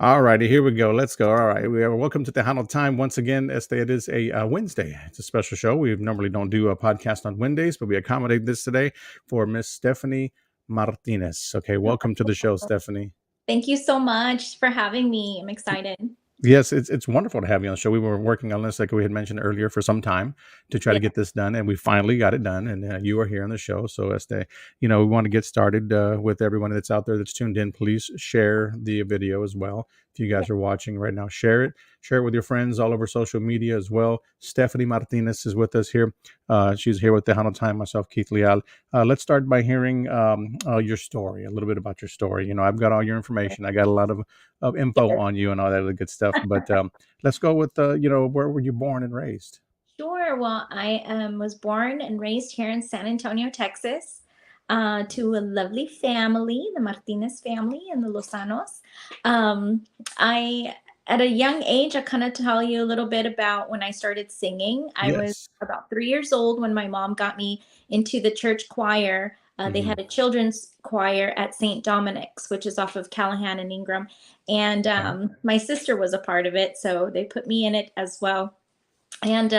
All righty, here we go. Let's go. All right, we are welcome to Tejano time once again. It is a Wednesday. It's a special show. We normally don't do a podcast on Wednesdays, but we accommodate this today for Miss Steffanie Martinez. Okay, welcome to the show, Stephanie. Thank you so much for having me. I'm excited. Yes, it's wonderful to have you on the show. We were working on this, like we had mentioned earlier, for some time to try to Yeah. get this done, and we finally got it done. And you are here on the show, so we want to get started with everyone that's out there that's tuned in. Please share the video as well. If you guys are watching right now, share it with your friends all over social media as well. Stephanie Martinez is with us here. She's here with Tejano Time. Myself, Keith Leal. Let's start by hearing your story, a little bit about your story. I've got all your information. I got a lot of info Yes. on you and all that other good stuff. But let's go with where were you born and raised? Sure. Well, I was born and raised here in San Antonio, Texas, to a lovely family, the Martinez family and the Lozanos. I, at a young age, I kind of tell you a little bit about when I started singing. I was Yes. about 3 years old when my mom got me into the church choir. They Hmm. had a children's choir at St. Dominic's, which is off of Callahan and Ingram. And Okay. my sister was a part of it, so they put me in it as well. And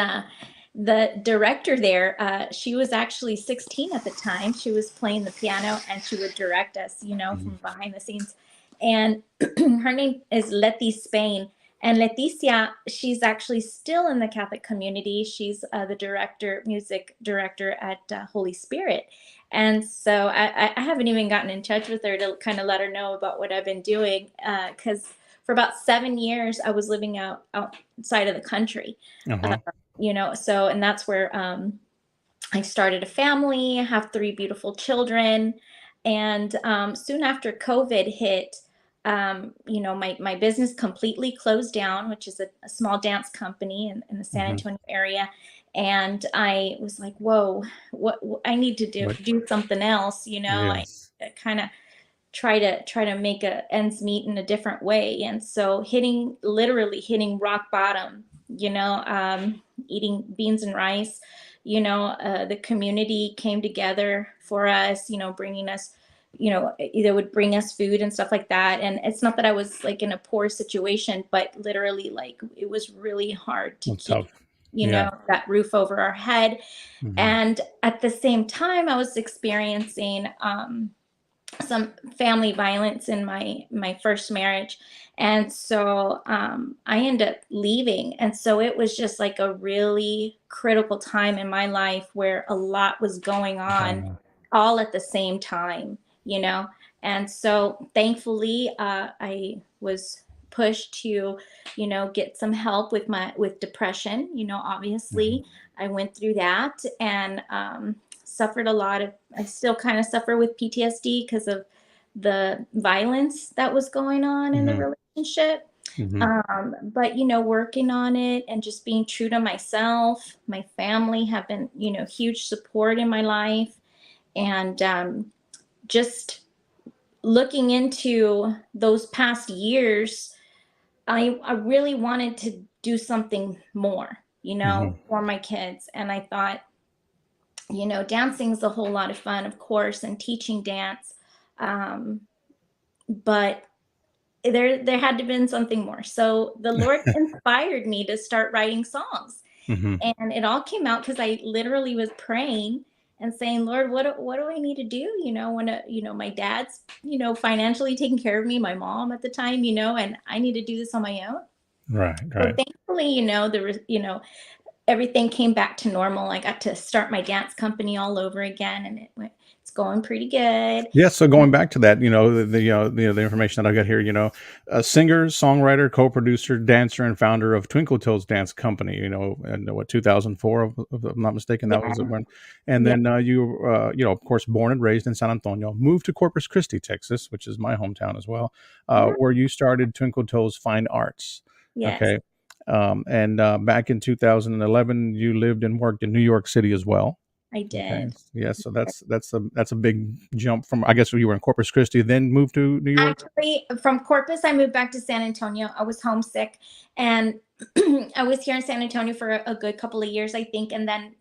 the director there, she was actually 16 at the time. She was playing the piano and she would direct us, Hmm. from behind the scenes. And her name is Leti Spain. And Leticia, she's actually still in the Catholic community. She's the music director at Holy Spirit. And so I haven't even gotten in touch with her to kind of let her know about what I've been doing. Because for about 7 years, I was living outside of the country. Uh, Uh-huh. so and that's where I started a family. I have three beautiful children, and soon after COVID hit, my business completely closed down, which is a small dance company in the San Hmm. Antonio area. And I was like, whoa, what I need to do What? do something else. I Yes. kind of try to make a ends meet in a different way. And so literally hitting rock bottom, eating beans and rice. The community came together for us, bringing us, either would bring us food and stuff like that. And it's not that I was like in a poor situation, but literally like it was really hard to Well, keep, tough. Yeah. that roof over our head. Hmm. And at the same time, I was experiencing some family violence in my first marriage. And so I ended up leaving. And so it was just like a really critical time in my life where a lot was going on Uh, all at the same time, you know. And so thankfully I was pushed to, get some help with depression. mhm. Obviously I went through that. And suffered a lot of I still kind of suffer with PTSD because of the violence that was going on in the Mhm. relationship. Mhm. But working on it and just being true to myself. My family have been, huge support in my life. And just looking into those past years, I really wanted to do something more, Mhm. for my kids. And I thought, dancing's a whole lot of fun, of course, and teaching dance. Um, but there had to have been something more. So the Lord inspired me to start writing songs. Mhm. And it all came out because I literally was praying and saying, Lord, what do I need to do? When my dad's, financially taking care of me, my mom at the time, and I need to do this on my own. Right, So right. thankfully, everything came back to normal. I got to start my dance company all over again, and it's going pretty good. Yeah, so going back to that, the information that I got here, a singer, songwriter, co-producer, dancer, and founder of Twinkle Toes Dance Company, and what 2004, if I'm not mistaken, that was Yeah, the one. And yeah, then of course, born and raised in San Antonio, moved to Corpus Christi, Texas, which is my hometown as well, yeah, where you started Twinkle Toes Fine Arts. yes, Okay, and back in 2011, you lived and worked in New York City as well. I Okay. did. Yeah. So that's a big jump from, I guess, you were in Corpus Christi, then moved to New York. Actually, from Corpus, I moved back to San Antonio. I was homesick, and I was here in San Antonio for a good couple of years, I think, and then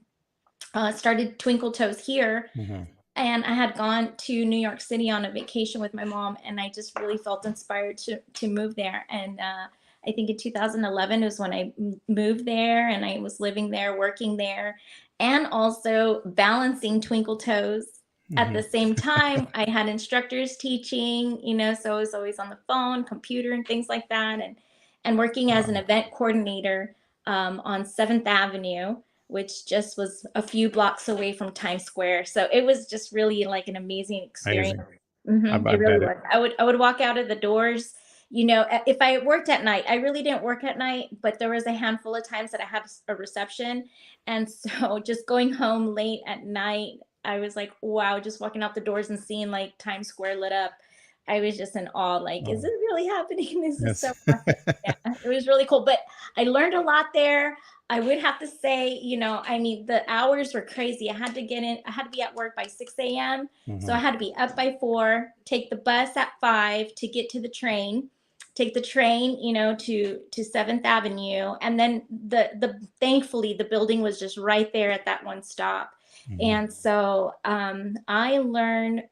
started Twinkle Toes here. Hmm. and I had gone to New York City on a vacation with my mom, and I just really felt inspired to move there. And I think in 2011 was when I moved there, and I was living there, working there, and also balancing Twinkle Toes. At the Hmm. same time, I had instructors teaching, so I was always on the phone, computer, and things like that, and working as an Wow, event coordinator on Seventh Avenue, which just was a few blocks away from Times Square. So it was just really like an amazing experience. amazing. I It really bet it. was. I would walk out of the doors. If I worked at night, I really didn't work at night, but there was a handful of times that I had a reception, and so just going home late at night, I was like, wow, just walking out the doors and seeing like Times Square lit up. I was just in awe. Like, is Oh, this really happening? This is yes. so awesome. Yeah, it was really cool. But I learned a lot there. I would have to say, I mean, the hours were crazy. I had to be at work by 6 a.m. So Hmm. I had to be up by 4, take the bus at 5 to get to the train, take the train, to Seventh Avenue. And then the thankfully the building was just right there at that one stop. Hmm. And so I learned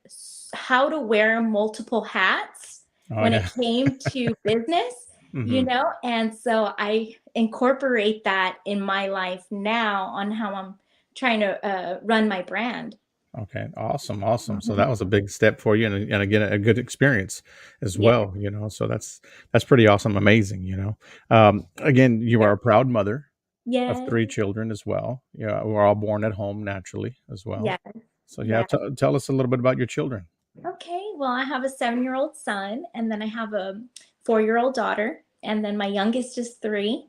how to wear multiple hats Oh when yeah. it came to business, Hmm. and so I incorporate that in my life now on how I'm trying to run my brand. Okay, awesome, awesome. So that Mhm. was a big step for you, and again, a good experience as Yeah. well. So that's pretty awesome, amazing. Again, you are Yeah. a proud mother of Yes. 3 children as well. Yeah, we're all born at home naturally as well. Yes. So yeah, Yeah. tell us a little bit about your children. Okay, well, I have a 7-year-old son, and then I have a 4-year-old daughter, and then my youngest is 3,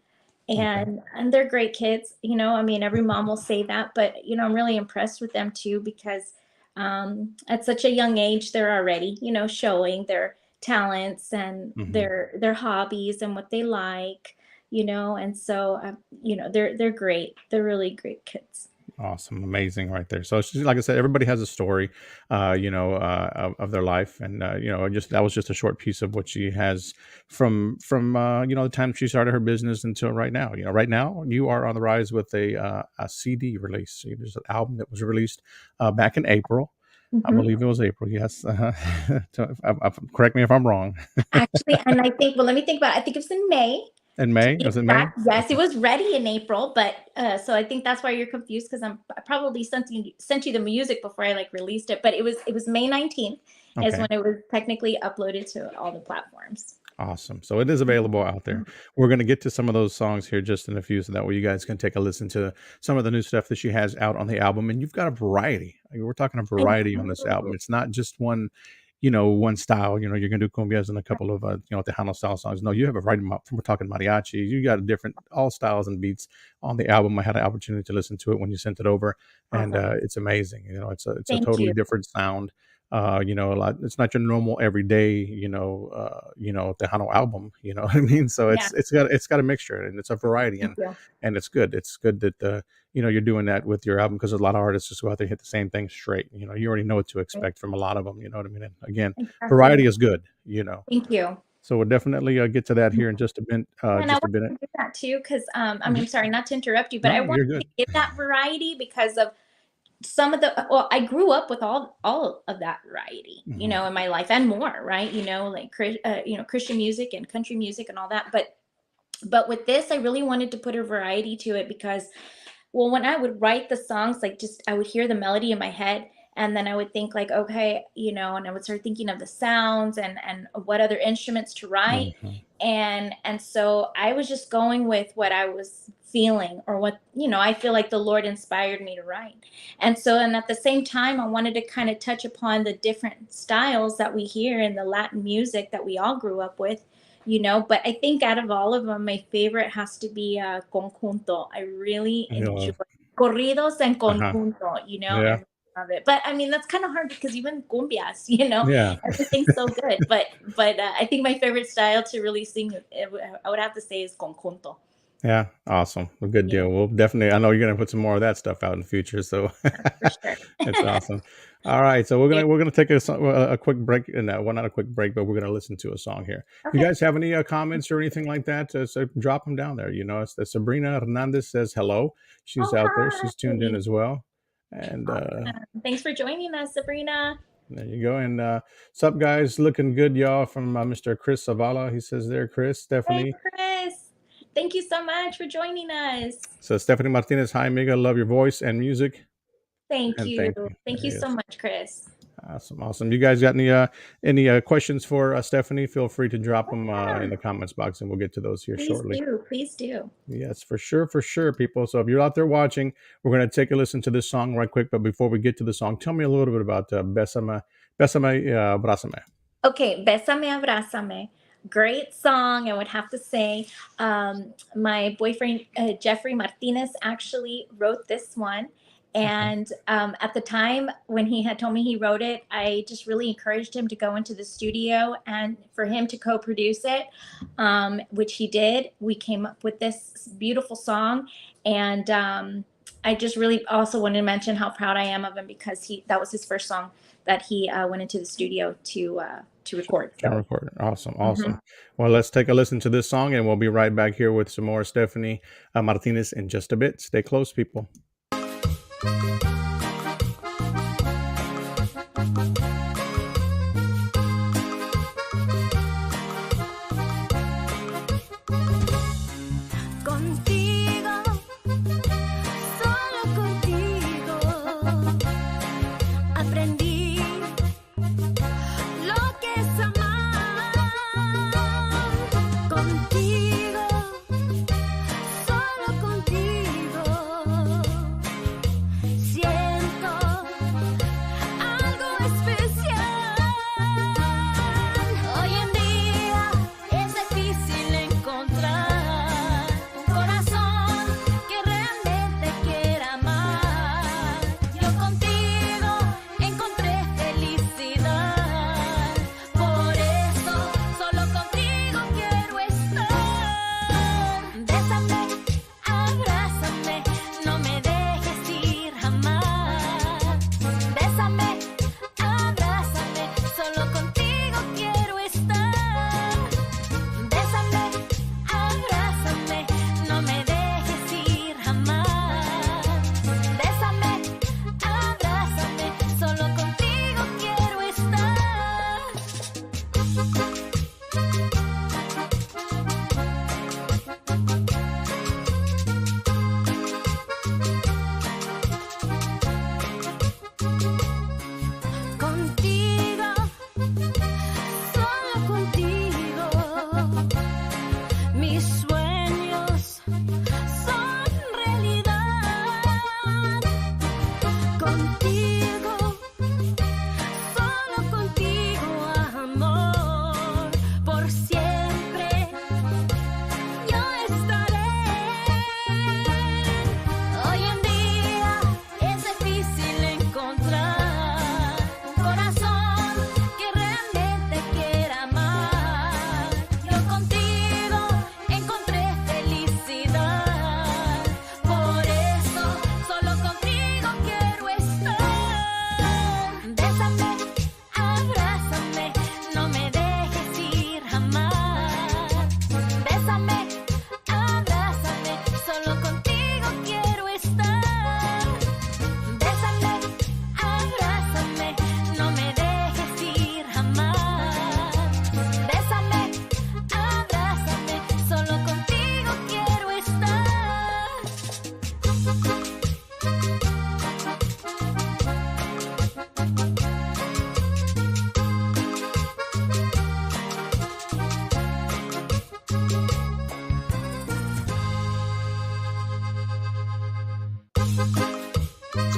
Okay. and they're great kids. I mean, every mom will say that, but I'm really impressed with them too because at such a young age they're already showing their talents and Hmm. their hobbies and what they like. And so they're great. They're really great kids. Awesome, amazing, right there. So, it's just, like I said, everybody has a story, of their life, and just that was just a short piece of what she has from the time she started her business until right now. Right now you are on the rise with a CD release. There's an album that was released back in April. I Mhm. believe it was April. Yes. Correct me if I'm wrong. Actually, and I think, well, let me think about it. I think it was in May. In To May, be was it May? exact, yes, it Okay. was ready in April, but so I think that's why you're confused because I probably sent you the music before I like released it, but it was May 19th is Okay. when it was technically uploaded to all the platforms. Awesome. So it is available out there. We're going to get to some of those songs here just in a few, so that way you guys can take a listen to some of the new stuff that she has out on the album. And you've got a variety. I mean, we're talking a I variety on this album. do. It's not just one style. You're going to do cumbias and a couple of Tejano style songs. No, you have a variety. We're talking mariachi. You got a different all styles and beats on the album. I had an opportunity to listen to it when you sent it over, and Awesome. it's amazing. It's a Thank totally you. different sound. A lot. It's not your normal everyday, Tejano album. You know what I mean? So Yeah. it's got a mixture, and it's a variety, Thank and you. and it's good. It's good that you're doing that with your album, because a lot of artists just go out there and hit the same thing straight. You already know what to expect from a lot of them. You know what I mean? And again, Exactly. variety is good. Thank you. So we'll definitely get to that here in just a bit. And I Just a wanted bit. to do that too because I Mhm. mean, sorry, not to interrupt you, but I No, wanted you're to good. give that variety because of some of the well, I grew up with all of that variety, Hmm. in my life and more, right? Like Christian music and country music and all that. But with this, I really wanted to put a variety to it because, well, when I would write the songs, like just I would hear the melody in my head, and then I would think like, okay, and I would start thinking of the sounds and what other instruments to write, Hmm. and so I was just going with what I was feeling or what I feel like the Lord inspired me to write, and at the same time, I wanted to kind of touch upon the different styles that we hear in the Latin music that we all grew up with. But I think out of all of them, my favorite has to be conjunto. I really enjoy corridos and Uh-huh. conjunto, Yeah. and love it. But I mean, that's kind of hard because even cumbias, Yeah. everything's so good. But I think my favorite style to really sing, I would have to say, is conjunto. Yeah, awesome. A good Yeah, deal. Well, definitely, I know you're gonna put some more of that stuff out in the future, so for sure. it's awesome. All right, so we're Yeah. gonna we're gonna take a quick break, and well, not a quick break, but we're gonna listen to a song here. If you Okay. guys have any comments or anything like that, so drop them down there. It's Sabrina Hernandez says hello. She's Oh, out there. She's tuned in hi. as well. And Thanks for joining us, Sabrina. there you go. And sup, guys? Looking good, y'all, from Mr. Chris Zavala. He says there, Chris, Hey, Steffanie. Chris. Thank you so much for joining us. So Steffanie Martinez, hi, amiga. Love your voice and music. Thank And you. thank you. Thank you so Yes. much, Chris. Awesome, awesome. You guys got any questions for Steffanie? Feel free to drop them in the comments box, and we'll get to those here Please shortly. do. Please do. Yes, for sure, people. So if you're out there watching, we're going to take a listen to this song right quick. But before we get to the song, tell me a little bit about Bésame, Abrázame. Okay, Bésame, Abrázame. Great song, I would have to say. My boyfriend, Jeffrey Martinez, actually wrote this one. And at the time when he had told me he wrote it, I just really encouraged him to go into the studio and for him to co-produce it, which he did. We came up with this beautiful song. And I just really also wanted to mention how proud I am of him because that was his first song that he went into the studio to record. Can record. Awesome, awesome. Well, let's take a listen to this song, and we'll be right back here with some more Steffanie Martinez in just a bit. Stay close, people.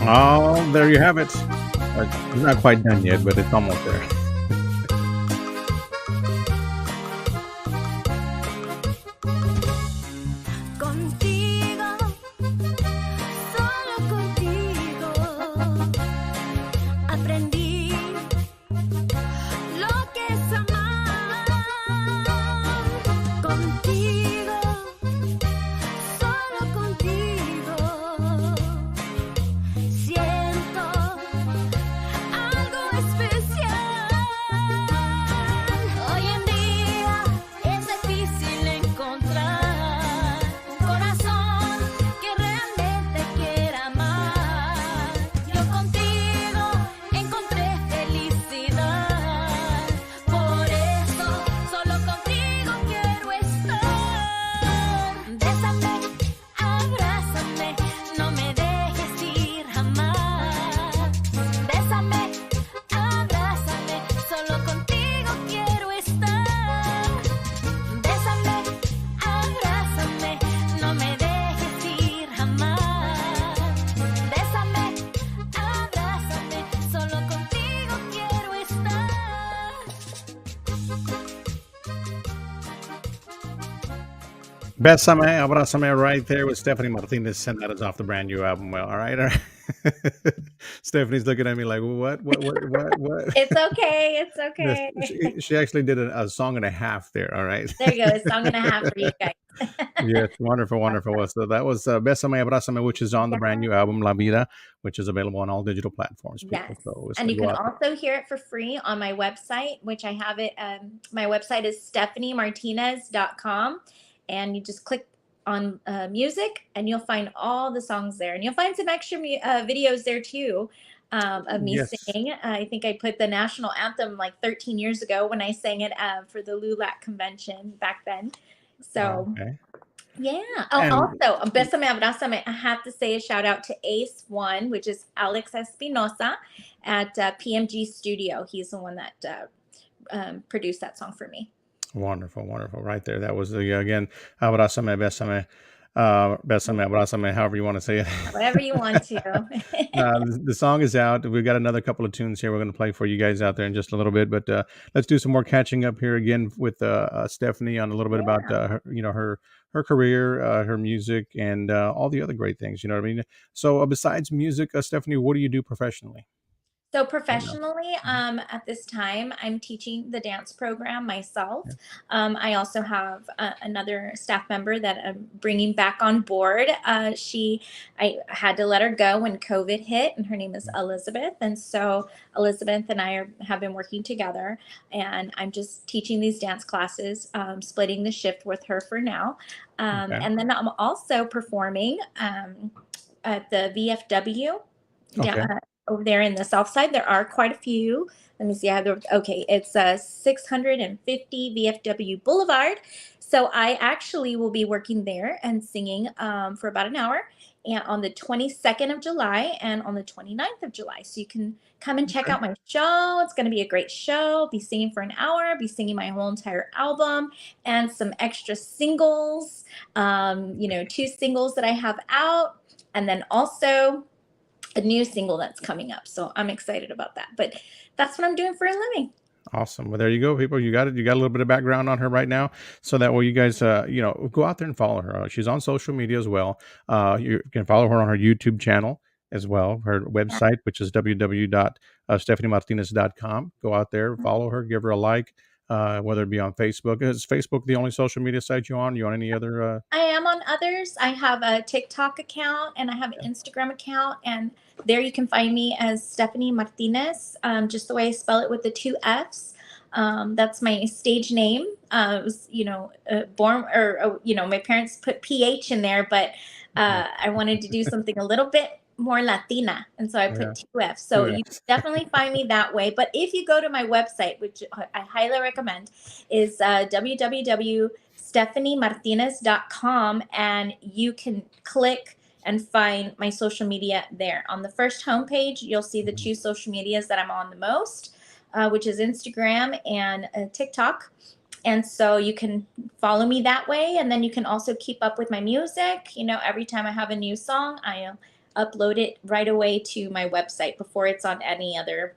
Oh, there you have it. It's not quite done yet, but it's almost there. Bésame, abrázame right there with Stephanie Martinez, and that is off the brand new album. Well, all right, all right. Stephanie's looking at me like, what? It's okay. It's Yes, okay. she actually did a song and a half there. All right. There you go. A song and a half for you guys. Yes, wonderful, wonderful. Well, so that was Bésame, abrázame, which is on the brand Yeah. new album La Vida, which is available on all digital platforms. People, Yes. so it's And to you go can out. also hear it for free on my website, which I have it. My website is stephaniemartinez.com. And you just click on music and you'll find all the songs there. And you'll find some extra videos there too, of me Yes. singing. I think I put the national anthem like 13 years ago when I sang it for the LULAC convention back then. So Okay. yeah. Oh, And also, Bésame, Abrázame. I have to say a shout out to Ace One, which is Alex Espinosa at PMG Studio. He's the one that produced that song for me. wonderful, wonderful. Right there. That was the again, abrázame, bésame, Yeah, bésame, abrázame, however you want to say it. whatever you want to. The song is out. We've got another couple of tunes here we're going to play for you guys out there in just a little bit, but let's do some more catching up here again with Stephanie on a little bit about Yeah. her career, her music, and all the other great things. You know what I mean? So besides music, Stephanie, what do you do professionally So right now? professionally, Mhm. at this time, I'm teaching the dance program myself. Yeah. I also have another staff member that I'm bringing back on board. I had to let her go when COVID hit, and her name is Elizabeth. And so Elizabeth and have been working together, and I'm just teaching these dance classes, splitting the shift with her for now. Okay. And then I'm also performing at the VFW down, Okay. over there in the south side. There are quite a few. Let me see. Okay, it's 650 VFW Boulevard. So I actually will be working there and singing for about an hour, and on the 22nd of July and on the 29th of July. So you can come and check Okay. out my show. It's going to be a great show. Be singing for an hour, be singing my whole entire album and some extra singles, two singles that I have out. And then also a new single that's coming up. So I'm excited about that. But that's what I'm doing for a living. Awesome. Well, there you go, people. You got it. You got a little bit of background on her right now, so that way you guys, go out there and follow her. She's on social media as well. You can follow her on her YouTube channel as well. Her website, which is www.stephaniemartinez.com. Go out there, follow her, give her a like. Whether it be on Facebook, is Facebook the only social media site you on? You on any other? I am on others. I have a TikTok account and I have an Instagram account, and there you can find me as Steffanie Martinez, just the way I spell it with the two F's. That's my stage name. I was, born, or my parents put PH in there, but I wanted to do something a little bit more Latina, and so I Yeah, put two F's. So two you F's. definitely find me that way. But if you go to my website, which I highly recommend, is www.stephaniemartinez.com, and you can click and find my social media there. On the first homepage, you'll see the two social medias that I'm on the most, which is Instagram and TikTok. And so you can follow me that way. And then you can also keep up with my music. Every time I have a new song, I upload it right away to my website before it's on any other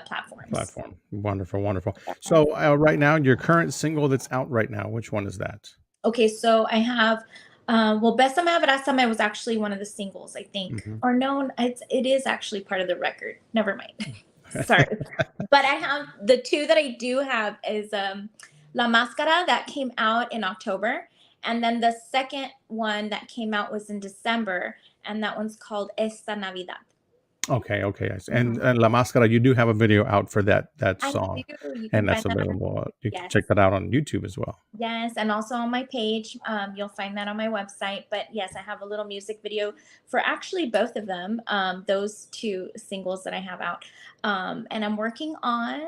platforms. Platform. Wonderful, wonderful. So right now, your current single that's out right now, which one is that? Okay, so I have, Besame Abrázame was actually one of the singles, I think. Hmm. Or no, it is actually part of the record. Never mind. Sorry. But I have the two that I do have is La Máscara that came out in October. And then the second one that came out was in December. And that one's called Esta Navidad. Okay, okay. I see. And, Mhm. and La Máscara, you do have a video out for that I song, do. You can and find that's that on, available. You can yes. check that out on YouTube as well. Yes, and also on my page. You'll find that on my website. But yes, I have a little music video for actually both of them, those two singles that I have out. And I'm working on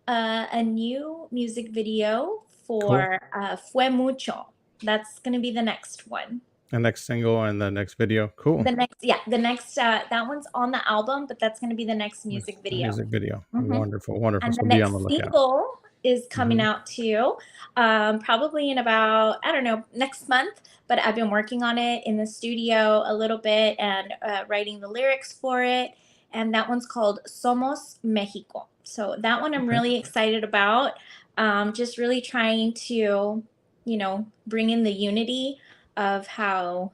a new music video Cool. for Fue Mucho. That's going to be the next one. The next single and the next video. Cool. That one's on the album, but that's going to be the next music The video. music video. Mhm. Wonderful, wonderful. And the So be on the next lookout. single is coming Hmm. out too, probably in about, I don't know, next month. But I've been working on it in the studio a little bit and writing the lyrics for it. And that one's called Somos Mexico. So that one I'm Okay. really excited about. Just really trying to, bring in the unity of how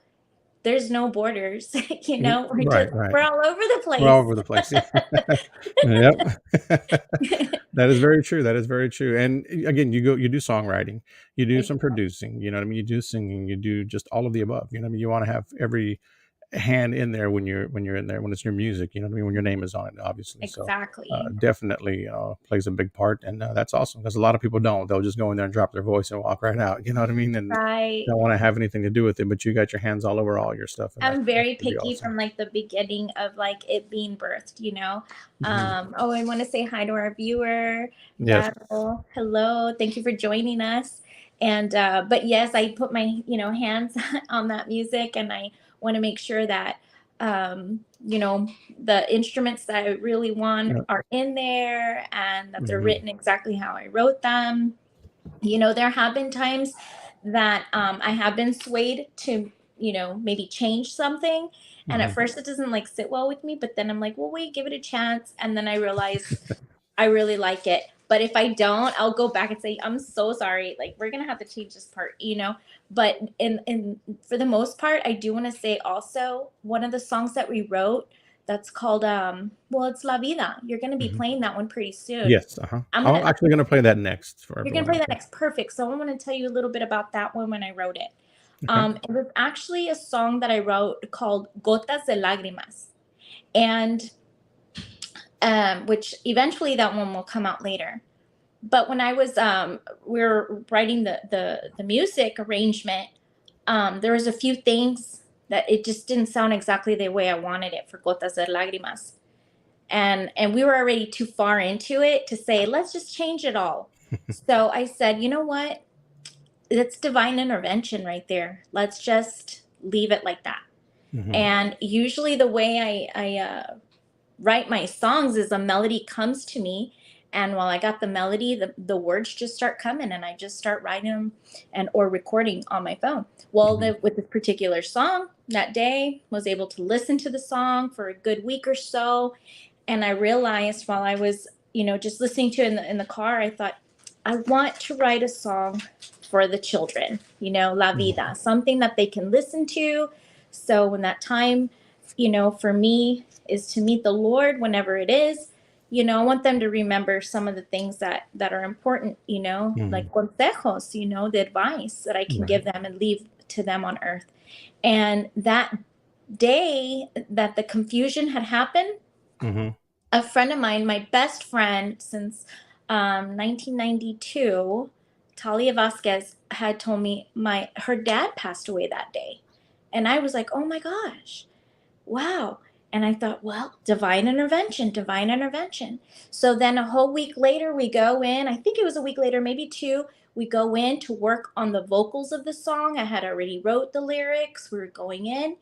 there's no borders, Right, right. we're all over the We're all place. over the place. Yep. That is very true, that is very true, and, again, you do songwriting, you do some producing, you know what I mean? You do singing, you do just all of the above, you know what I mean? You wanna have every hand in there when you're in there, when it's your music, you know what I mean? When your name is on it, obviously, so, Exactly. definitely, plays a big part, and, that's awesome because a lot of people don't. They'll just go in there and drop their voice and walk right out, you know what I mean? And Right. don't wanna have anything to do with it, but you got your hands all over all your stuff, and I'm that's very pretty picky awesome. from like the beginning of like it being birthed. Mhm. Oh, I want to say hi to our viewer, Yes. Daryl. Hello, thank you for joining us. And but yes, I put my hands on that music, and I want to make sure that the instruments that I really want Yeah. are in there, and that they're Mhm. written exactly how I wrote them. There have been times that I have been swayed to, maybe change something. And at Mhm. first it doesn't like sit well with me, but then I'm like, well, wait, give it a chance. And then I realize I really like it. But if I don't, I'll go back and say, I'm so sorry. Like, we're going to have to change this part. But for the most part, I do want to say also one of the songs that we wrote that's called, well, it's La Vida. You're going to be Mhm. playing that one pretty soon. Yes, uh-huh. I'm going I'm to, actually gonna play that next for you're gonna everyone play out that there. next. Perfect. So I want to tell you a little bit about that one when I wrote it. Okay. It was actually a song that I wrote called Gotas de Lágrimas, and which eventually that one will come out later. But when I was we were writing the music arrangement, there was a few things that it just didn't sound exactly the way I wanted it for Gotas de Lágrimas, and we were already too far into it to say let's just change it all. So I said, you know what? That's divine intervention right there. Let's just leave it like that. Mhm. And usually the way I write my songs is a melody comes to me, and while I got the melody, the words just start coming, and I just start writing them and or recording on my phone. Well, Mhm. with this particular song that day, was able to listen to the song for a good week or so, and I realized while I was, just listening to it in the car, I thought, I want to write a song for the children, La Mhm. Vida, something that they can listen to. So when that time, for me is to meet the Lord, whenever it is, I want them to remember some of the things that are important, like Mhm. consejos, the advice that I can give Right. them and leave to them on earth. And that day that the confusion had happened, Mhm. a friend of mine, my best friend since 1992, Talia Vasquez, had told me my her dad passed away that day, and I was like, oh my gosh, wow. And I thought, well, divine intervention, divine intervention. So then a whole week later, we go in. I think it was a week later, maybe two. We go in to work on the vocals of the song. I had already wrote the lyrics. We were going in,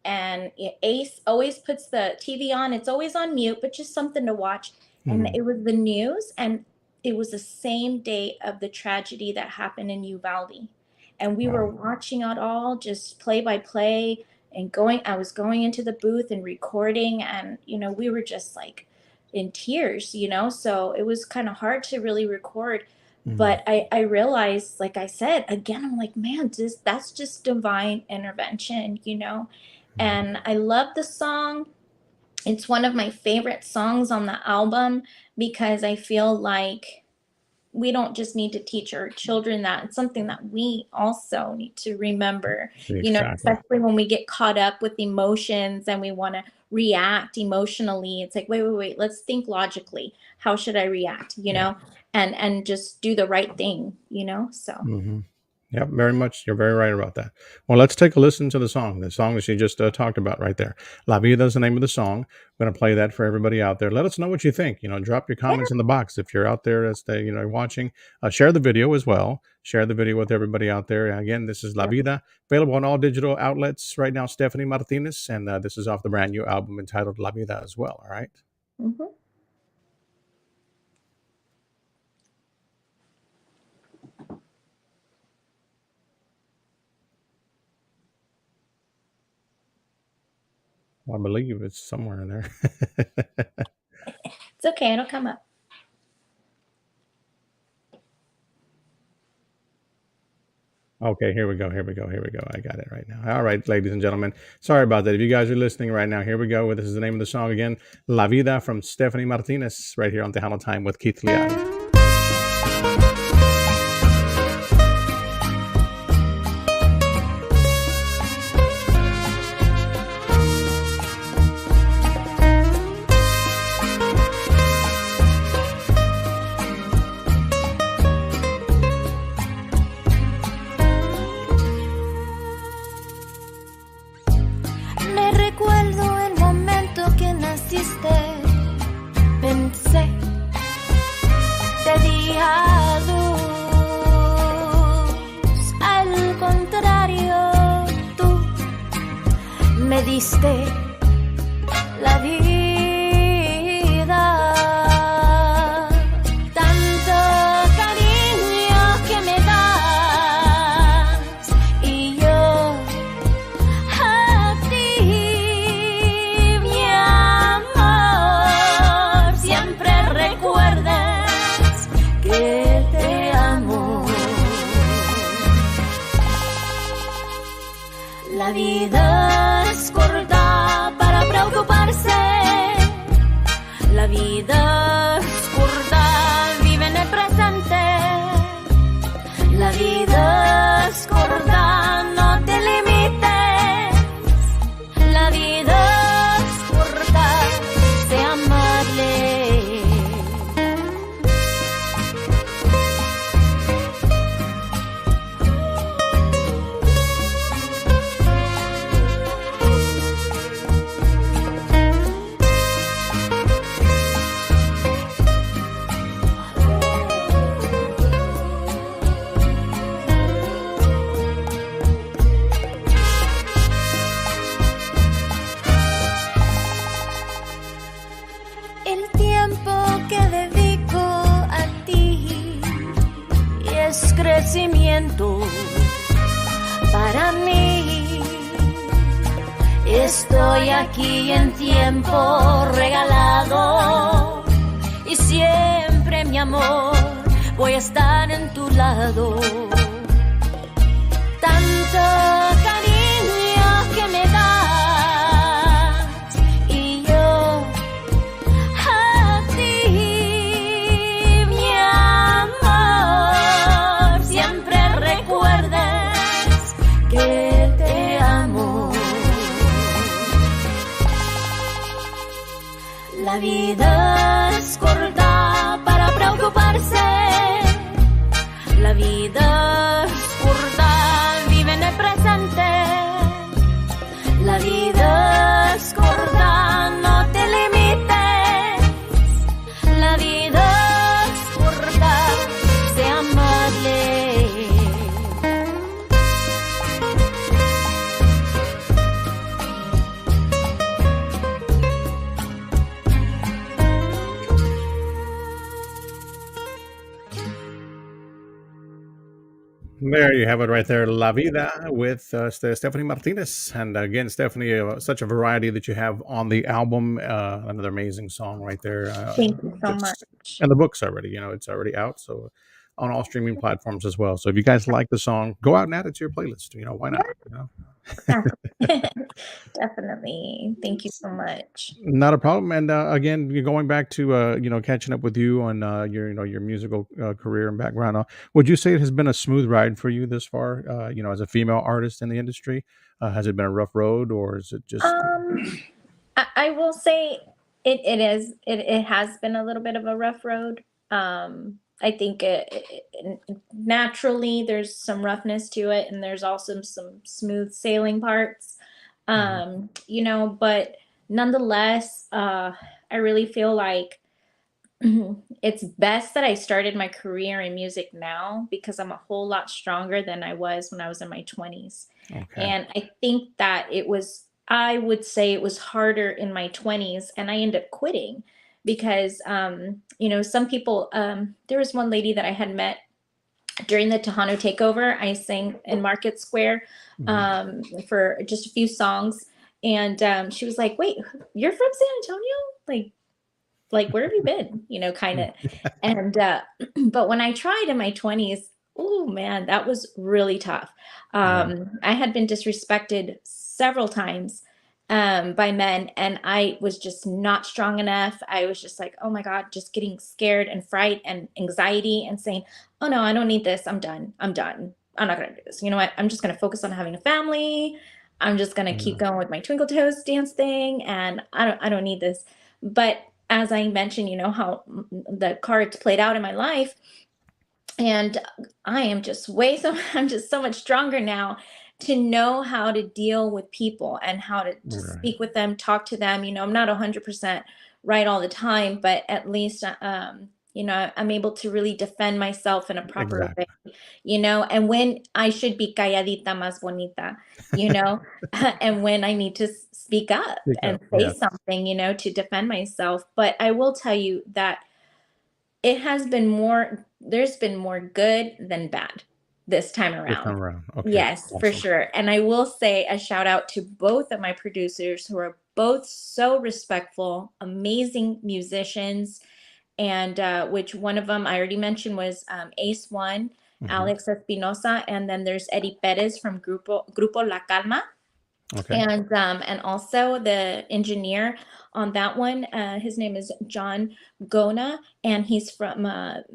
and Ace always puts the TV on. It's always on mute, but just something to watch. And Mhm. it was the news, and it was the same day of the tragedy that happened in Uvalde. And we were Wow. watching it all, just play by play, and I was going into the booth and recording, and we were just like in tears, so it was kind of hard to really record. Mhm. But I realized, like I said again, I'm like, man, that's just divine intervention. Mhm. And I love the song. It's one of my favorite songs on the album, because I feel like we don't just need to teach our children that. It's something that we also need to remember, Exactly. especially when we get caught up with emotions and we want to react emotionally. It's like, wait, wait, wait, let's think logically. How should I react? Yeah. And just do the right thing. So Mhm. Yep, very much. You're very right about that. Well, let's take a listen to the song that you just talked about right there. La Vida is the name of the song. I'm going to play that for everybody out there. Let us know what you think. Drop your yeah. comments in the box if you're out there as they, watching. Share the video as well. Share the video with everybody out there. Again, this is La Yep. Vida, available on all digital outlets right now. Steffanie Martinez, and this is off the brand new album entitled La Vida as well. All right. Hmm. Well, I believe it's somewhere in there. It's okay. It'll come up. Okay, here we go. Here we go. Here we go. I got it right now. All right, ladies and gentlemen. Sorry about that. If you guys are listening right now, here we go. This is the name of the song again, La Vida from Steffanie Martinez, right here on Tejano Time with Keith Leal. Me recuerdo el momento que naciste, pensé, te di a luz. Al contrario, tú me diste la vida. Tanto cariño que me das y yo a ti, mi amor. Siempre recuerdes que te amo. La vida es corta para preocuparse. La vida es corta, vive en el presente. La vida es corta, no te limites. La vida es corta, sea amable. El tiempo que dedico a ti es crecimiento para mí. Estoy aquí en tiempo regalado y siempre, mi amor, voy a estar en tu lado. Tanto cariño que me das y yo a ti, mi amor. Siempre recuerdes que te amo. La vida es corta para preocuparse. La vida es corta, vive en el presente. La vida es corta, no te limites. La vida es corta, sea amable. There you have it right there, La Vida with Steffanie Martinez. And again, Steffanie, such a variety that you have on the album. Another amazing song right there. Thank you so Just much. and the book's already, it's already out. So on all streaming platforms as well. So if you guys like the song, go out and add it to your playlist. Why not? Yeah. Definitely. Thank you so much. Not a problem. And again, you're going back to catching up with you on your your musical career and background. Would you say it has been a smooth ride for you this far? As a female artist in the industry, has it been a rough road, or is it just Um, I will say it has been a little bit of a rough road. I think naturally there's some roughness to it, and there's also some smooth sailing parts. Mhm. But nonetheless, I really feel like it's best that I started my career in music now because I'm a whole lot stronger than I was when I was in my 20s. Okay? And I think that I would say it was harder in my 20s, and I ended up quitting because, some people, there was one lady that I had met during the Tejano takeover. I sang in Market Square Mhm. for just a few songs. And she was like, "Wait, you're from San Antonio? Like where have you been?" Kind of. And but when I tried in my 20s, Oh man, that was really tough. Yeah, I had been disrespected several times by men, and I was just not strong enough. I was just like, oh my God, just getting scared and fright and anxiety and saying, oh no, I don't need this. I'm done. I'm done. I'm not going to do this. You know what? I'm just going to focus on having a family. I'm just going to keep yeah, going with my twinkle toes dance thing. And I don't need this. But as I mentioned, how the cards played out in my life, and I am just I'm just so much stronger now to know how to deal with people and how to just right, speak with them, talk to them. I'm not 100% right all the time, but at least I'm able to really defend myself in a proper way, exactly. and when I should be calladita más bonita, and when I need to speak up Pick and up, say yes, something, to defend myself. But I will tell you that there's been more good than bad this time this time around. around. Okay, Yes, for awesome. sure. And I will say a shout out to both of my producers who are both so respectful, amazing musicians, and which one of them I already mentioned was Ace One, Hmm. Alex Espinosa, and then there's Eddie Perez from Grupo La Calma, Okay, and also the engineer on that one, his name is John Gona, and he's from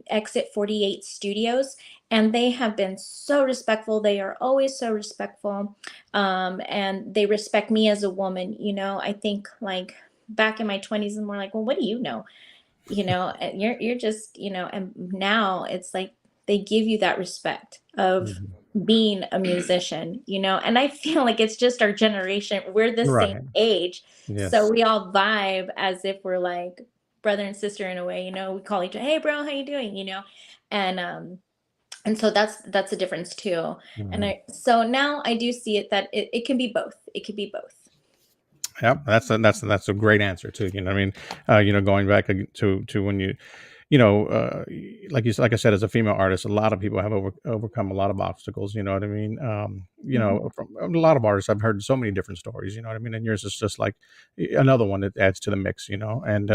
Exit 48 Studios, and they have been so respectful. They are always so respectful, and they respect me as a woman. I think like back in my 20s and more like, well, what do you know? You're just, and now it's like they give you that respect of hmm, being a musician, and I feel like it's just our generation. We're the same right, age, so yes. we all vibe as if we're like brother and sister in a way. We call each other, hey bro, how you doing, and so that's a difference too. And Mhm. so now I do see it that it can be both. It could be both. Yep, that's a great answer too. You know, what I mean, going back to when you know, uh, like I said, as a female artist, a lot of people have overcome a lot of obstacles. You know what I mean? Mhm. From a lot of artists, I've heard so many different stories. You know what I mean? And yours is just like another one that adds to the mix. And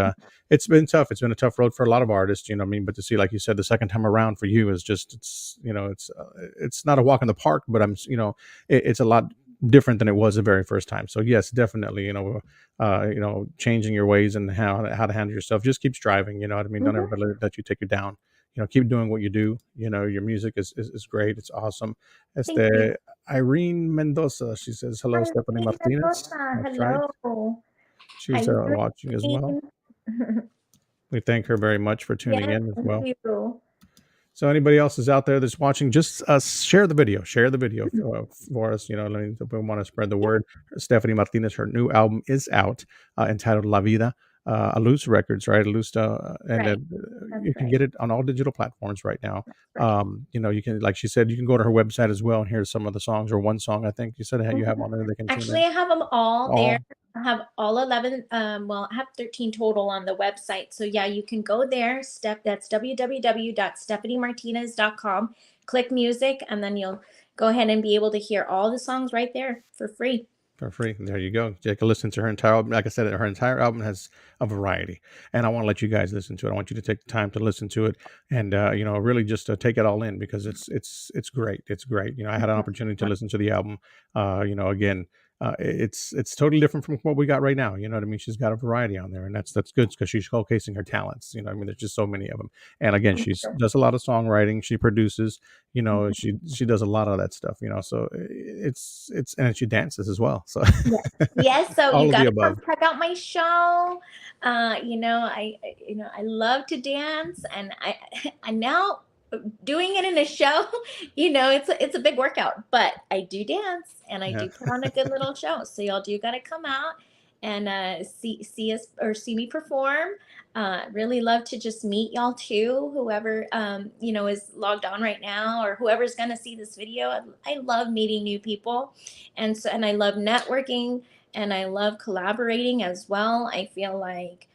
it's been tough. It's been a tough road for a lot of artists. You know what I mean? But to see, like you said, the second time around for you is just it's not a walk in the park, but it's a lot different than it was the very first time. So yes, definitely, changing your ways and how to handle yourself. Just keep striving. You know what I mean? Don't ever Mhm. let you take you down. Keep doing what you do. Your music is great. It's awesome. Thank you. Este Irene Mendoza. She says hello, Hi, Stephanie Martinez. Mendoza. That's right. Hello. How She's you watching as well. doing? We thank her very much for tuning Yes, in as thank well. you. So anybody else is out there that's watching, just share the video. Share the video for us. We want to spread the word. Stephanie Martinez, her new album is out, entitled La Vida. A Loose Records, right? A Loose, and Right. That's you can right. get it on all digital platforms right now. Right. You can, like she said, you can go to her website as well and hear some of the songs, or one song I think you said you have Mhm. on there. They can tune Actually, in. I have them all there. All I have all 11. Well, I have 13 total on the website. So yeah, you can go there. That's www.stephaniemartinez.com. Click music, and then you'll go ahead and be able to hear all the songs right there for free. for free. There you go. You can listen to her entire album. Like I said, her entire album has a variety, and I want to let you guys listen to it. I want you to take the time to listen to it, and really just take it all in, because it's great. It's great. I had an opportunity to listen to the album. Again, it's totally different from what we got right now. You know what I mean? She's got a variety on there, and that's good because she's showcasing her talents. I mean, there's just so many of them. And again, she does a lot of songwriting. She produces. She does a lot of that stuff. So and she dances as well. So Yes. Yes, so you all of the gotta above. come check out my show. I love to dance, and I now doing it in a show, it's a big workout, but I do dance and I Yeah. do put on a good little show. So y'all do gotta come out and see us or see me perform. Really love to just meet y'all too, whoever is logged on right now, or whoever's gonna see this video. I love meeting new people, and I love networking, and I love collaborating as well. I feel like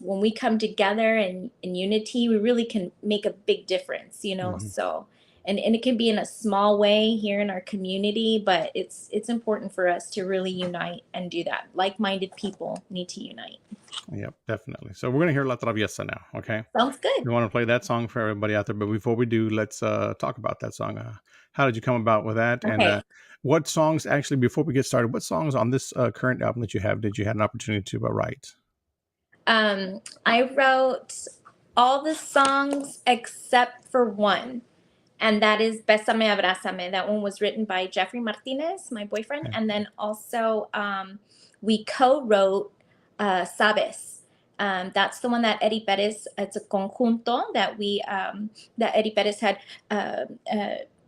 when we come together in unity, we really can make a big difference. Mhm. So and it can be in a small way here in our community, but it's important for us to really unite and do that. Like-minded people need to unite. Yep, definitely. So we're going to hear La Traviesa now, okay? Sounds good. We want to play that song for everybody out there, but before we do, let's talk about that song. How did you come about with that? Okay. And what songs, actually, before we get started, what songs on this current album that you have did you have an opportunity to write? I wrote all the songs except for one, and that is Bésame, Abrázame. That one was written by Jeffrey Martinez, my boyfriend. Okay. And then also we co-wrote Sabes. That's the one that Eddie Perez, it's a conjunto that that Eddie Perez had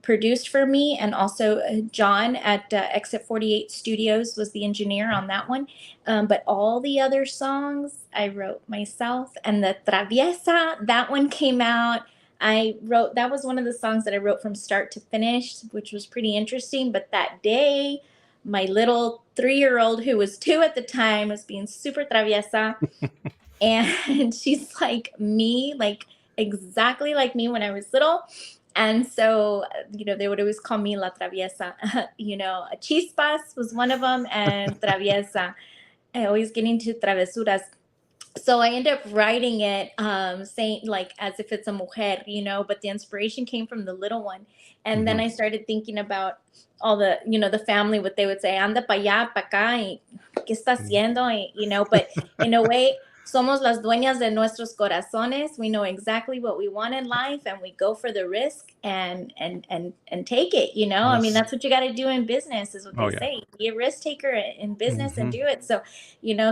produced for me, and also John at Exit 48 Studios was the engineer on that one. But all the other songs I wrote myself, and the Traviesa, that one came out. That was one of the songs that I wrote from start to finish, which was pretty interesting. But that day, my little 3-year-old, who was 2 at the time, was being super traviesa. And she's like me, like exactly like me when I was little. And so, they would always call me La Traviesa. Chispas was one of them, and Traviesa. I always get into travesuras. So I ended up writing it, saying like as if it's a mujer, but the inspiration came from the little one. And then I started thinking about all the, the family, what they would say, anda pa allá, pa acá, y ¿qué está haciendo? But in a way, somos las dueñas de nuestros corazones. We know exactly what we want in life, and we go for the risk and take it, Yes. I mean, that's what you got to do in business, is what they Oh, yeah. say. Be a risk taker in business and do it. So,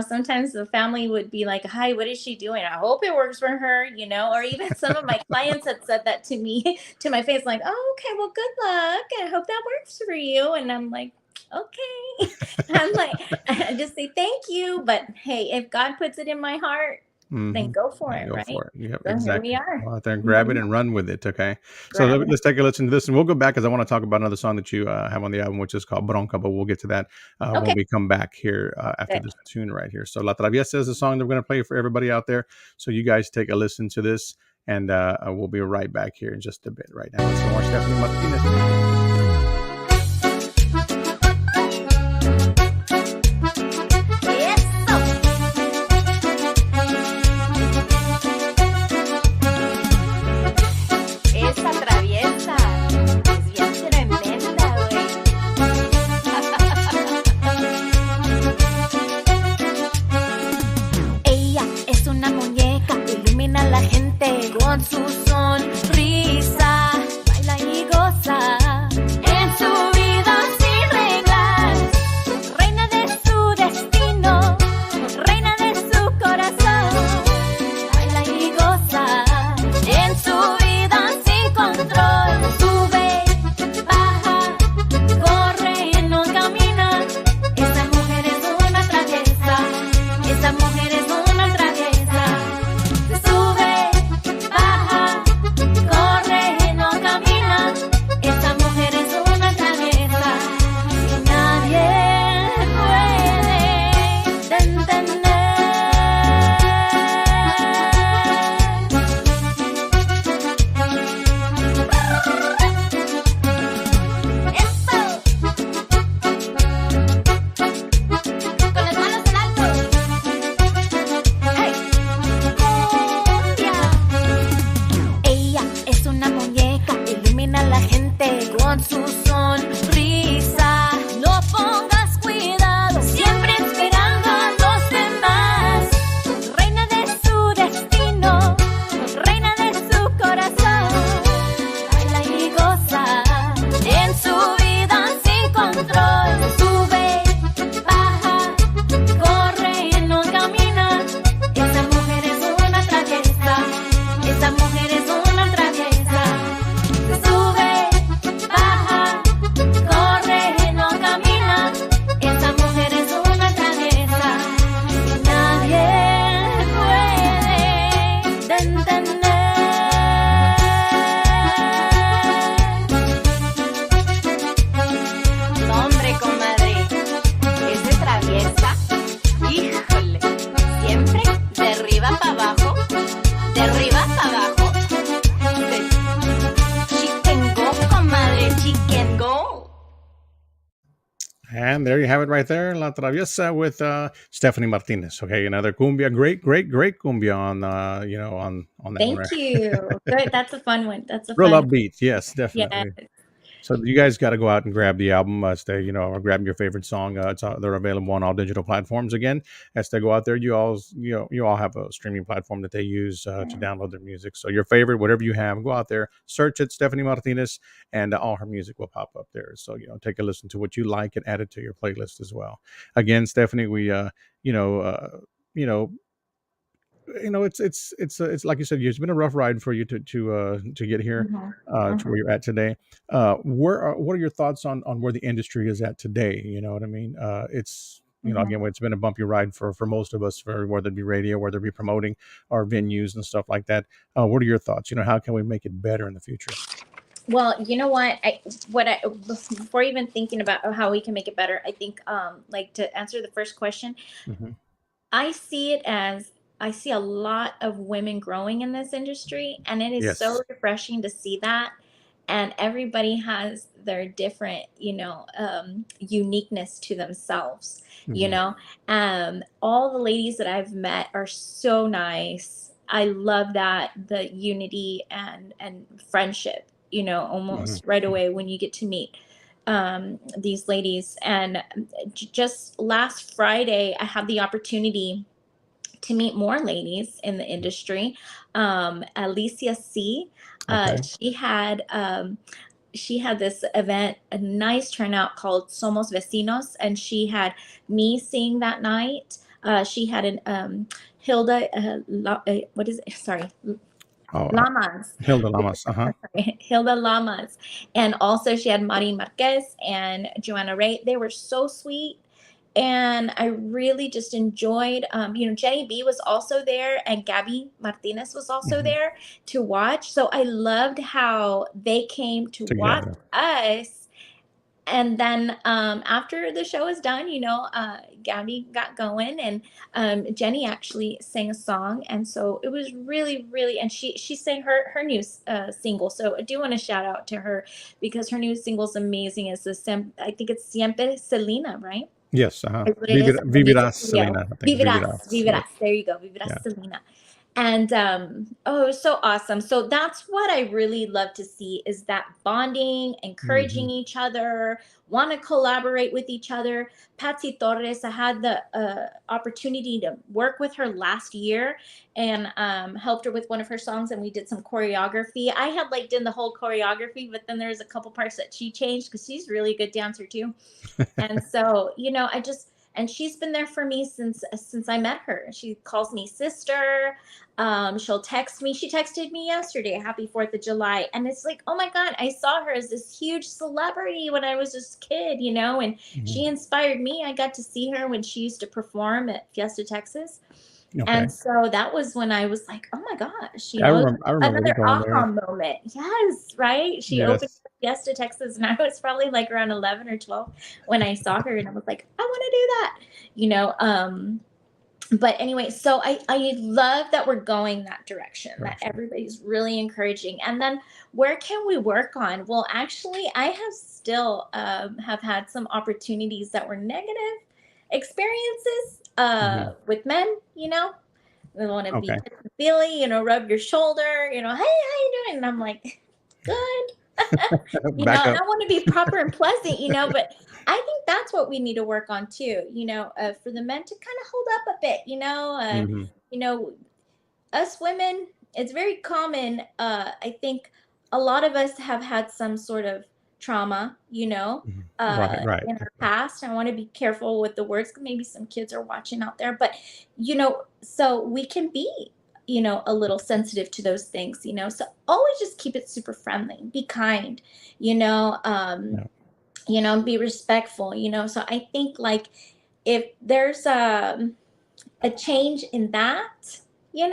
sometimes the family would be like, hi, what is she doing? I hope it works for her, or even some of my clients had said that to me, to my face, like, oh, okay, well, good luck. I hope that works for you. And I'm like, okay. I'm like, I just say thank you, but hey, if God puts it in my heart, then go for it, Go right? for it. Yep, So exactly. here we are. Go out there and grab it and run with it, okay? So Grab it. let's take a listen to this, and we'll go back because I want to talk about another song that you have on the album, which is called Bronca, but we'll get to that when Okay. we come back here after Good. this tune right here. So La Traviesa is the song that we're going to play for everybody out there. So you guys take a listen to this, and we'll be right back here in just a bit. Right now, let's go more Steffanie Martinez. Esa traviesa es bien tremenda, güey. Ella es una muñeca, ilumina a la gente con su sonrisa, baila y goza en su vida sin reglas, reina de su destino, reina de su corazón, baila y goza en su vida sin control, sube, baja, corre, no camina. Esa mujer es una traviesa, esa mujer es una traviesa. Sube, baja, corre, no camina. Esa mujer es una traviesa y nadie puede entender. ¡Eso! Con las manos en alto. ¡Hey! ¡Cumbia! Ella es una muñeca, ilumina a la gente con su sonrisa. No pongas cuidado, siempre inspirando a los demás. Reina de su destino, reina de su corazón. Baila y goza en su vida sin control. Sube, baja, corre, no camina. Esa mujer es una traviesa, esa mujer es una traviesa. Sube, baja, corre, no camina. Esa mujer es una traviesa y nadie puede entender. Hombre, comadre, es de traviesa. Híjole, siempre de arriba para abajo, de arriba para abajo. She can go And there you have it right there, La Traviesa with Steffanie Martinez. Okay, another cumbia, great cumbia on on that one. Thank you. Good. That's a fun one. That's a Real fun one. upbeat, yes, Yeah. definitely. So you guys got to go out and grab the album. Stay, or grab your favorite song. They're available on all digital platforms. Again, as they go out there, you all have a streaming platform that they use to download their music. So your favorite, whatever you have, go out there, search it, Steffanie Martinez, and all her music will pop up there. So take a listen to what you like and add it to your playlist as well. Again, Steffanie, we you know you know it's like you said, it's been a rough ride for you to get here Mhm. to where Mhm. you're at today. What are your thoughts on where the industry is at today? You know what I mean? It's Mhm. again, it's been a bumpy ride for most of us, for whether it be radio, whether it be promoting our venues and stuff like that. What are your thoughts? How can we make it better in the future? Well, you know what? Before even thinking about how we can make it better, I think like to answer the first question, Hmm. I see it as I see a lot of women growing in this industry, and it is so Yes. refreshing to see that. And everybody has their different, uniqueness to themselves. You Hmm. know, all the ladies that I've met are so nice. I love that the unity and friendship. Hmm. Almost right away when you get to meet these ladies. And just last Friday, I had the opportunity to meet more ladies in the industry. Alicia C. Okay. She had this event, a nice turnout called Somos Vecinos, and she had me sing that night. She had an Hilda, what is it? Sorry, Oh, Lamas. Hilda Lamas. Uh-huh. Hilda Lamas. And also she had Mari Marquez and Joanna Ray. They were so sweet. And I really just enjoyed, Jenny B was also there and Gabby Martinez was also Hmm. there to watch. So I loved how they came to watch Together. us. And then after the show was done, Gabby got going, and Jenny actually sang a song, and so it was really, really. And she sang her new single. So I do want to shout out to her because her new single is amazing. I think it's Siempre Selena, right? Yes. Uh-huh. Is what it is. The music Vivirás, video. Selena. I think Vivirás, Vivirás. Yes. Vivirás. There you go, Vivirás Yeah. Selena. And oh, it was so awesome. So that's what I really love to see is that bonding, Hmm. encouraging each other, want to collaborate with each other. Patsy Torres, I had the opportunity to work with her last year and helped her with one of her songs, and we did some choreography. I had like done the whole choreography, but then there's a couple parts that she changed because she's a really good dancer too. And so, and she's been there for me since I met her. She calls me sister. She'll text me. She texted me yesterday, Happy 4th of July. And it's like, oh my God, I saw her as this huge celebrity when I was just a kid, and Hmm. she inspired me. I got to see her when she used to perform at Fiesta, Texas. Okay. And so that was when I was like, oh my gosh, I remember you another going aha there. moment. Yes, right? She opened Yes. Fiesta, Texas, and I was probably like around 11 or 12 when I saw her, and I was like, I want to do that, you know. But anyway, so I love that we're going that direction, that Perfect. everybody's really encouraging. And then where can we work on? Well, actually, I have still have had some opportunities that were negative experiences Hmm. with men, they want to be Okay. touchy-feely, rub your shoulder, hey, how you doing? And I'm like, good. Back And up. I want to be proper and pleasant, but I think that's what we need to work on too, for the men to kind of hold up a bit, Hmm. you know, us women, it's very common. I think a lot of us have had some sort of trauma, Hmm. Right. Right. in our past. I want to be careful with the words. 'Cause maybe some kids are watching out there, but so we can be, a little sensitive to those things, So always just keep it super friendly, be kind, you know, um, Yeah. be respectful, So I think like if there's a change in that, Yeah.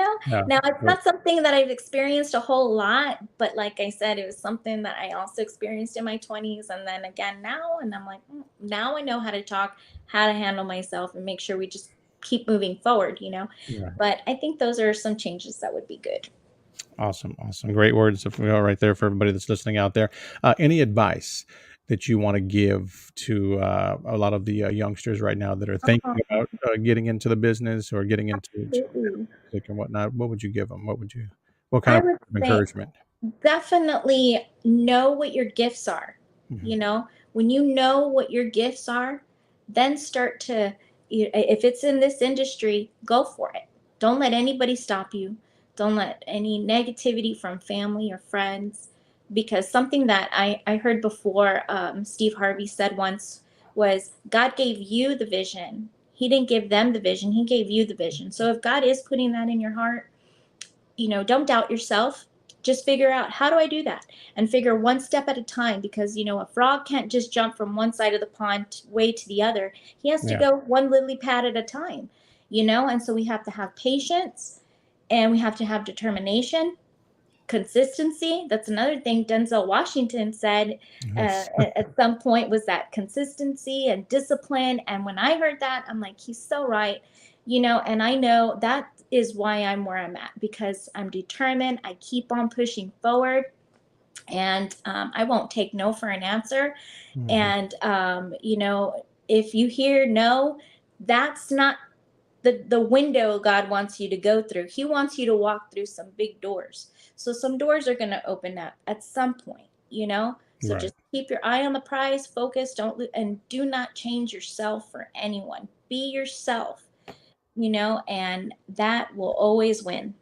now it's Good. not something that I've experienced a whole lot, but like I said, it was something that I also experienced in my 20s and then again now. And I'm like, now I know how to talk, how to handle myself, and make sure we just keep moving forward. Right. But I think those are some changes that would be good. Awesome. Awesome. Great words right there for everybody that's listening out there. Any advice? that you want to give to a lot of the youngsters right now that are thinking about getting into the business or getting into Absolutely. music and whatnot? What would you give them? What kind I of would say encouragement? definitely know what your gifts are. Mhm. You know, when you know what your gifts are, then start to, if it's in this industry, go for it. Don't let anybody stop you. Don't let any negativity from family or friends. Because something that I heard before, Steve Harvey said once was, God gave you the vision. He didn't give them the vision, He gave you the vision. So if God is putting that in your heart, don't doubt yourself. Just figure out, how do I do that? And figure one step at a time, because a frog can't just jump from one side of the pond way to the other. He has to Yeah, go one lily pad at a time. And so we have to have patience, and we have to have determination, consistency. That's another thing Denzel Washington said yes. at some point, was that consistency and discipline. And when I heard that, I'm like, he's so right. And I know that is why I'm where I'm at, because I'm determined. I keep on pushing forward, and I won't take no for an answer. Mhm. And if you hear no, that's not the window God wants you to go through. He wants you to walk through some big doors. So some doors are going to open up at some point. So Right. just keep your eye on the prize, focus, and do not change yourself for anyone. Be yourself, and that will always win.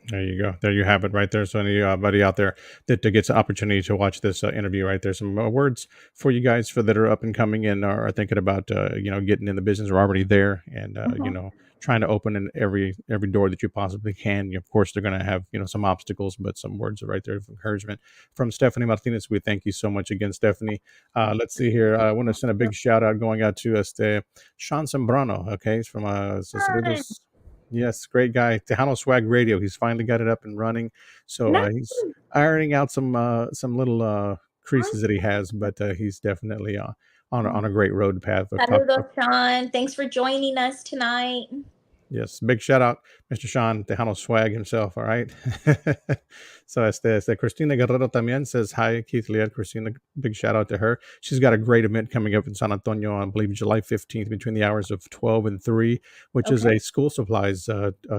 There you go. There you have it right there. So anybody out there that gets an opportunity to watch this interview right there, some words for you guys for that are up and coming and are thinking about getting in the business or already there and Mhm. trying to open in every door that you possibly can. Of course, they're going to have some obstacles, but some words are right there of encouragement from Steffanie Martinez. We thank you so much again, Steffanie. Let's see here. I want to send a big shout out going out to Sean Sembrano. Okay, he's from Fun. Cerritos. Yes, great guy. Tejano Swag Radio. He's finally got it up and running. So Nice. he's ironing out some little creases that he has, but he's definitely on a great road path. We've talked Saludos, about. Sean. Thanks for joining us tonight. Yes, big shout out, Mr. Sean Tejano Swag himself. All right. So Cristina Guerrero también says hi, Keith Leah. Cristina, big shout out to her. She's got a great event coming up in San Antonio, I believe July 15th, between the hours of 12 and 3, which is Okay. a school supplies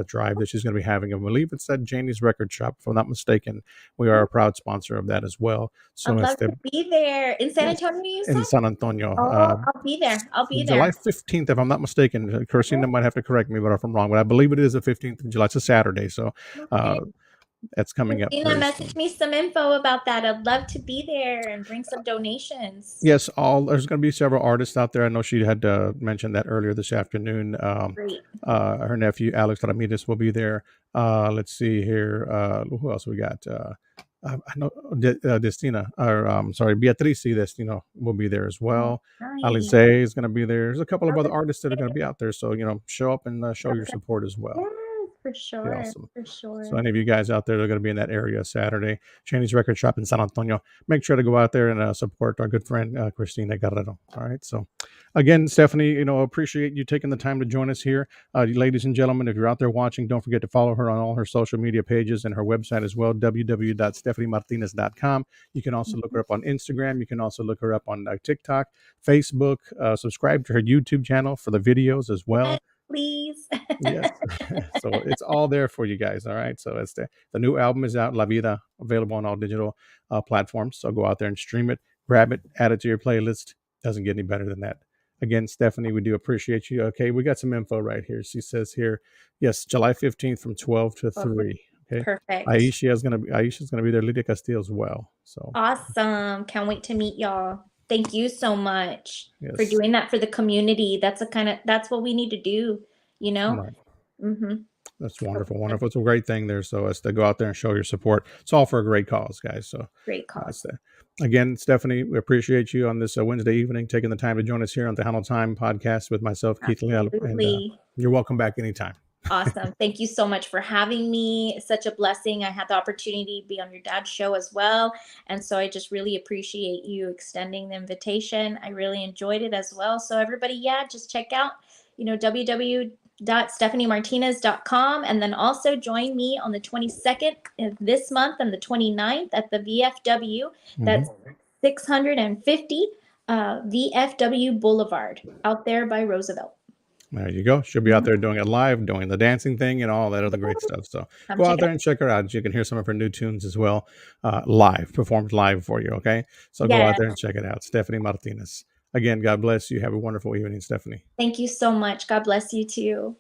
drive that she's going to be having. I believe it's at Janie's Record Shop, if I'm not mistaken. We are a proud sponsor of that as well. So I'd love to be there. In San yes, Antonio, you in said? San Antonio. Oh, I'll be there. I'll be July there. 15th, if I'm not mistaken. Christina Okay. might have to correct me, but if I'm wrong, but I believe it is the 15th of July. It's a Saturday, so uh, Okay. that's coming up Christina, very message soon. me some info about that. I'd love to be there and bring some donations. Yes, there's going to be several artists out there. I know she had mentioned that earlier this afternoon. Great. Her nephew Alex Ramirez will be there. Let's see here. Who else we got? I know Destina, or sorry, Beatriz Destino will be there as Oh, well. Alice nice. is going to be there. There's a couple of Oh, other that's artists that are going to great. be out there. So show up and show your Okay. support as well. Yes, for Be sure. awesome. For So sure. any of you guys out there that are going to be in that area Saturday, Chinese Record Shop in San Antonio, make sure to go out there and support our good friend Cristina Guerrero. All right. So again, Stephanie, appreciate you taking the time to join us here. Ladies and gentlemen, if you're out there watching, don't forget to follow her on all her social media pages and her website as well, www.stephaniemartinez.com. You can also look her up on Instagram. You can also look her up on TikTok, Facebook. Subscribe to her YouTube channel for the videos as Yes, well. please. Yes. So it's all there for you guys. All right. So it's the new album is out, La Vida, available on all digital platforms. So go out there and stream it, grab it, add it to your playlist. Doesn't get any better than that. Again, Stephanie, we do appreciate you. Okay, we got some info right here. She says here, yes, July 15th from 12 to 3. Okay. Perfect. Aisha's gonna be there, Lydia Castillo as well. So Awesome. Can't wait to meet y'all. Thank you so much for yes. doing that for the community. That's what we need to do, you know? Right. Mm-hmm. That's So wonderful. Wonderful. It's a great thing there. So it's to go out there and show your support. It's all for a great cause, guys. So great it's cause. again, Stephanie, we appreciate you on this Wednesday evening, taking the time to join us here on the Tejano Time podcast with myself, Keith Leal, and Absolutely. you're welcome back anytime. Awesome. Thank you so much for having me. It's such a blessing. I had the opportunity to be on your dad's show as well. And so I just really appreciate you extending the invitation. I really enjoyed it as well. So everybody, yeah, just check out, www.stephaniemartinez.com, and then also join me on the 22nd of this month and the 29th at the VFW. Mhm. That's 650 VFW Boulevard out there by Roosevelt. There you go. She'll be out there doing it live, doing the dancing thing and all that other great stuff. So Come go check out it there out. and check her out. You can hear some of her new tunes as well, live, performed live for you. Okay. So go Yeah. out there and check it out. Steffanie Martinez. Again, God bless you. Have a wonderful evening, Steffanie. Thank you so much. God bless you too.